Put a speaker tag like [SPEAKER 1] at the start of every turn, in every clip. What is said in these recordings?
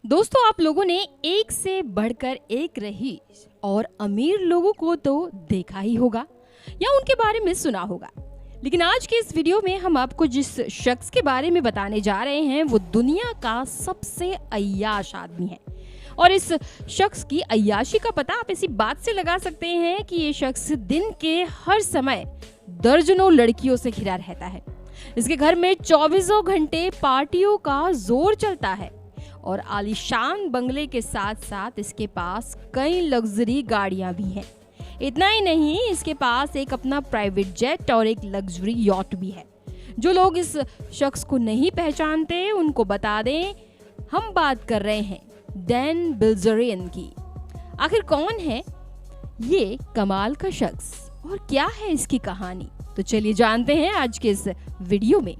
[SPEAKER 1] दोस्तों, आप लोगों ने एक से बढ़कर एक रईस और अमीर लोगों को तो देखा ही होगा या उनके बारे में सुना होगा। लेकिन आज के इस वीडियो में हम आपको जिस शख्स के बारे में बताने जा रहे हैं वो दुनिया का सबसे अय्याश आदमी है। और इस शख्स की अय्याशी का पता आप इसी बात से लगा सकते हैं कि ये शख्स दिन के हर समय दर्जनों लड़कियों से घिरा रहता है। इसके घर में 24 घंटे पार्टियों का जोर चलता है और आलीशान बंगले के साथ साथ इसके पास कई लग्जरी गाड़ियां भी हैं। इतना ही नहीं, इसके पास एक अपना प्राइवेट जेट और एक लग्जरी यॉट भी है। जो लोग इस शख्स को नहीं पहचानते उनको बता दें, हम बात कर रहे हैं डैन बिल्ज़रियन की। आखिर कौन है ये कमाल का शख्स और क्या है इसकी कहानी? तो चलिए जानते हैं आज के इस वीडियो में।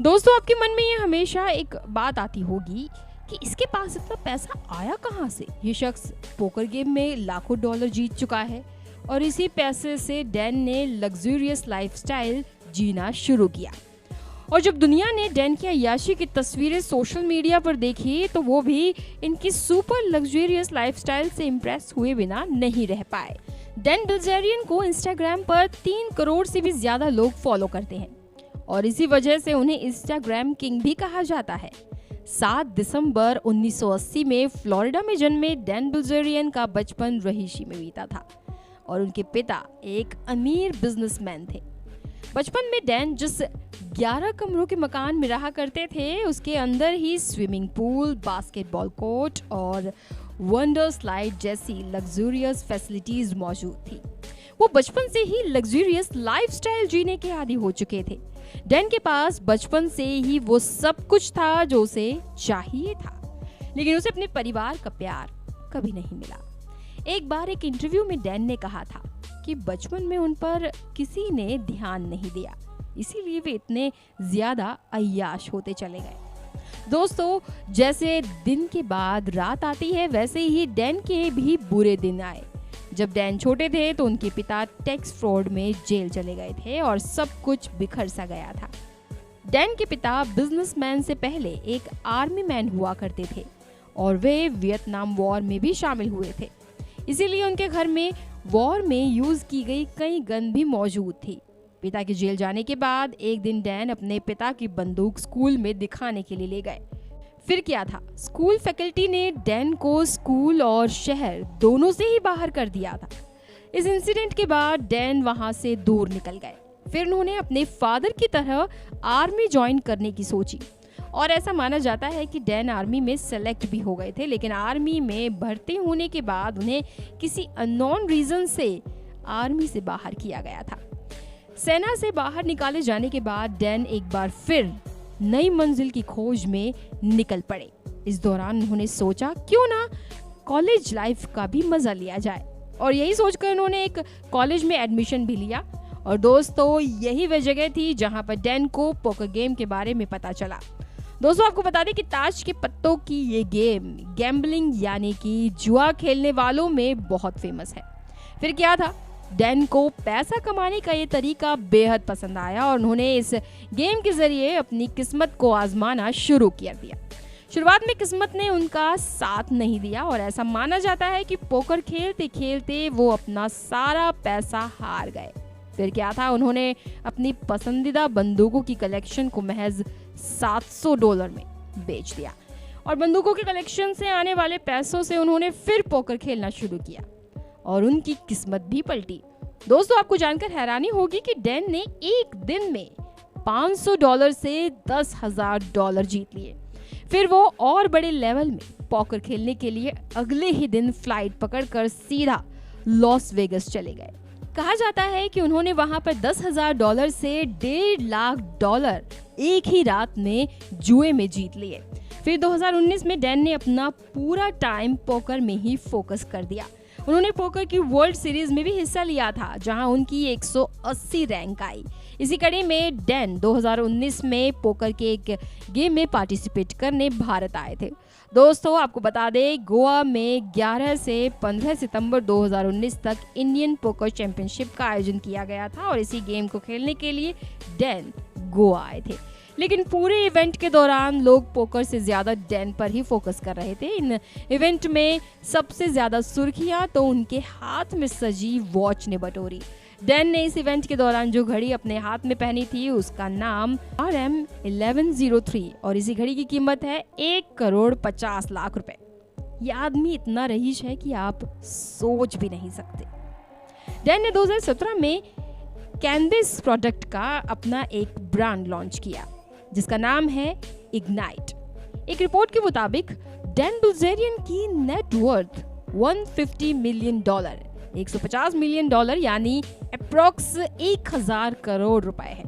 [SPEAKER 1] दोस्तों, आपके मन में ये हमेशा एक बात आती होगी कि इसके पास इतना पैसा आया कहाँ से। ये शख्स पोकर गेम में लाखों डॉलर जीत चुका है और इसी पैसे से डैन ने लग्जरियस लाइफस्टाइल जीना शुरू किया। और जब दुनिया ने डैन की अय्याशी की तस्वीरें सोशल मीडिया पर देखी तो वो भी इनकी सुपर लग्जरियस लाइफस्टाइल से इम्प्रेस हुए बिना नहीं रह पाए। डैन बिल्ज़रियन को इंस्टाग्राम पर 3 करोड़ से भी ज्यादा लोग फॉलो करते हैं और इसी वजह से उन्हें इंस्टाग्राम किंग भी कहा जाता है। 7 दिसंबर 1980 में फ्लोरिडा में जन्मे डैन बिल्ज़रियन का बचपन रहीशी में बीता था और उनके पिता एक अमीर बिजनेसमैन थे। बचपन में डैन जिस 11 कमरों के मकान में रहा करते थे उसके अंदर ही स्विमिंग पूल, बास्केटबॉल कोर्ट और वंडर स्लाइड जैसी लग्जरियस फैसिलिटीज मौजूद थी। वो बचपन से ही लग्जरियस लाइफस्टाइल जीने के आदी हो चुके थे। डैन के पास बचपन से ही वो सब कुछ था जो उसे चाहिए था, लेकिन उसे अपने परिवार का प्यार कभी नहीं मिला। एक बार एक इंटरव्यू में डैन ने कहा था कि बचपन में उन पर किसी ने ध्यान नहीं दिया, इसीलिए वे इतने ज्यादा अय्याश होते चले गए। दोस्तों, जैसे दिन के बाद रात आती है वैसे ही डैन के भी बुरे दिन आए। जब डैन छोटे थे तो उनके पिता टैक्स फ्रॉड में जेल चले गए थे और सब कुछ बिखर सा गया था। डैन के पिता बिजनेसमैन से पहले एक आर्मी मैन हुआ करते थे और वे वियतनाम वॉर में भी शामिल हुए थे, इसीलिए उनके घर में वॉर में यूज की गई कई गन भी मौजूद थी। पिता के जेल जाने के बाद एक दिन डैन अपने पिता की बंदूक स्कूल में दिखाने के लिए ले गए। फिर क्या था, स्कूल फैकल्टी ने डैन को स्कूल और शहर दोनों से ही बाहर कर दिया था। इस इंसिडेंट के बाद डैन वहां से दूर निकल गए। फिर उन्होंने अपने फादर की तरह आर्मी ज्वाइन करने की सोची और ऐसा माना जाता है कि डैन आर्मी में सेलेक्ट भी हो गए थे, लेकिन आर्मी में भर्ती होने के बाद उन्हें किसी अननोन रीजन से आर्मी से बाहर किया गया था। सेना से बाहर निकाले जाने के बाद डैन एक बार फिर नई मंजिल की खोज में निकल पड़े। इस दौरान उन्होंने सोचा क्यों ना कॉलेज लाइफ का भी मजा लिया जाए और यही सोचकर उन्होंने एक कॉलेज में एडमिशन भी लिया। और दोस्तों, यही वह जगह थी जहां पर डैन को पोकर गेम के बारे में पता चला। दोस्तों, आपको बता दें कि ताश के पत्तों की ये गेम गैम्बलिंग यानी कि जुआ खेलने वालों में बहुत फेमस है। फिर क्या था, डैन को पैसा कमाने का ये तरीका बेहद पसंद आया और उन्होंने इस गेम के जरिए अपनी किस्मत को आजमाना शुरू कर दिया। शुरुआत में किस्मत ने उनका साथ नहीं दिया और ऐसा माना जाता है कि पोकर खेलते खेलते वो अपना सारा पैसा हार गए। फिर क्या था, उन्होंने अपनी पसंदीदा बंदूकों की कलेक्शन को महज $700 में बेच दिया और बंदूकों के कलेक्शन से आने वाले पैसों से उन्होंने फिर पोकर खेलना शुरू किया और उनकी किस्मत भी पलटी। दोस्तों, आपको जानकर हैरानी होगी कि डैन ने एक दिन में $500 से $10,000 जीत लिए। फिर वो और बड़े लेवल में पोकर खेलने के लिए अगले ही दिन फ्लाइट पकड़कर सीधा लॉस वेगस चले गए। कहा जाता है कि उन्होंने वहां पर $10,000 से $1.5 एक ही रात में जुए में जीत लिए। फिर 2019 में डैन ने अपना पूरा टाइम पोकर में ही फोकस कर दिया। उन्होंने पोकर की वर्ल्ड सीरीज में भी हिस्सा लिया था जहां उनकी 180 रैंक आई। इसी कड़ी में डैन 2019 में पोकर के एक गेम में पार्टिसिपेट करने भारत आए थे। दोस्तों, आपको बता दें, गोवा में 11 से 15 सितंबर 2019 तक इंडियन पोकर चैंपियनशिप का आयोजन किया गया था और इसी गेम को खेलने के लिए डैन गोवा आए थे। लेकिन पूरे इवेंट के दौरान लोग पोकर से ज्यादा डैन पर ही फोकस कर रहे थे। इन इवेंट में सबसे ज्यादा सुर्खियां तो उनके हाथ में सजी वॉच ने बटोरी। डैन ने इस इवेंट के दौरान जो घड़ी अपने हाथ में पहनी थी उसका नाम RM1103 और इसी घड़ी की कीमत है 1,50,00,000 रुपए। यह आदमी इतना रईस है कि आप सोच भी नहीं सकते। डैन ने 2017 में कैनबिस प्रोडक्ट का अपना एक ब्रांड लॉन्च किया जिसका नाम है इग्नाइट। एक रिपोर्ट के मुताबिक डैन बिल्ज़ेरियन की नेटवर्थ $150 मिलियन, $150 मिलियन यानी अप्रॉक्स 1,000 करोड़ रुपए है।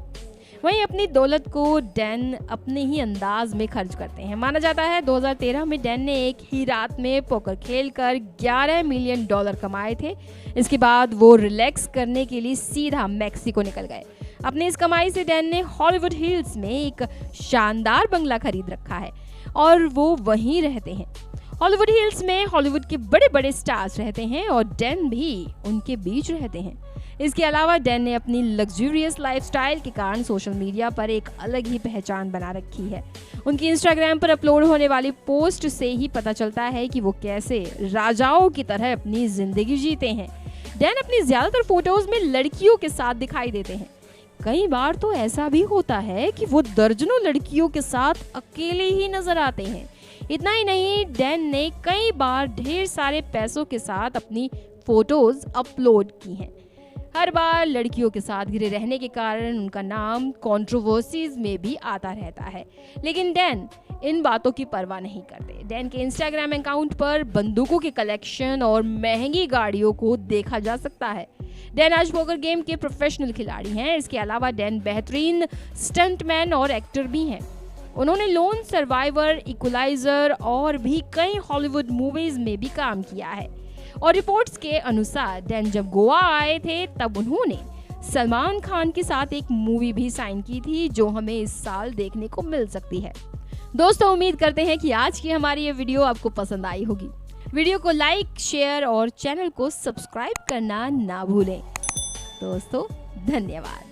[SPEAKER 1] वहीं अपनी दौलत को डैन अपने ही अंदाज में खर्च करते हैं। माना जाता है 2013 में डैन ने एक ही रात में पोकर खेलकर $11 मिलियन कमाए थे। इसके बाद वो रिलैक्स करने के लिए सीधा मैक्सिको निकल गए। अपनी इस कमाई से डैन ने हॉलीवुड हिल्स में एक शानदार बंगला खरीद रखा है और वो वहीं रहते हैं। हॉलीवुड हिल्स में हॉलीवुड के बड़े बड़े स्टार्स रहते हैं और डैन भी उनके बीच रहते हैं। इसके अलावा डैन ने अपनी लग्जूरियस लाइफस्टाइल के कारण सोशल मीडिया पर एक अलग ही पहचान बना रखी है। उनकी इंस्टाग्राम पर अपलोड होने वाली पोस्ट से ही पता चलता है कि वो कैसे राजाओं की तरह अपनी जिंदगी जीते हैं। डैन अपनी ज्यादातर फोटोज में लड़कियों के साथ दिखाई देते हैं। कई बार तो ऐसा भी होता है कि वो दर्जनों लड़कियों के साथ अकेले ही नजर आते हैं। इतना ही नहीं, डैन ने कई बार ढेर सारे पैसों के साथ अपनी फोटोज अपलोड की हैं। हर बार लड़कियों के साथ घिरे रहने के कारण उनका नाम कंट्रोवर्सीज में भी आता रहता है, लेकिन डैन इन बातों की परवाह नहीं करते। डैन के इंस्टाग्राम अकाउंट पर बंदूकों के कलेक्शन और महंगी गाड़ियों को देखा जा सकता है। डैन आज पोकर गेम के प्रोफेशनल खिलाड़ी हैं। इसके अलावा डैन बेहतरीन स्टंटमैन और एक्टर भी हैं। उन्होंने लोन सर्वाइवर, इक्वलाइजर और भी कई हॉलीवुड मूवीज में भी काम किया है। और रिपोर्ट्स के अनुसार डैन जब गोवा आए थे तब उन्होंने सलमान खान के साथ एक मूवी भी साइन की थी जो हमें इस साल देखने को मिल सकती है। दोस्तों, उम्मीद करते हैं कि आज की हमारी ये वीडियो आपको पसंद आई होगी। वीडियो को लाइक, शेयर और चैनल को सब्सक्राइब करना ना भूलें। दोस्तों, धन्यवाद।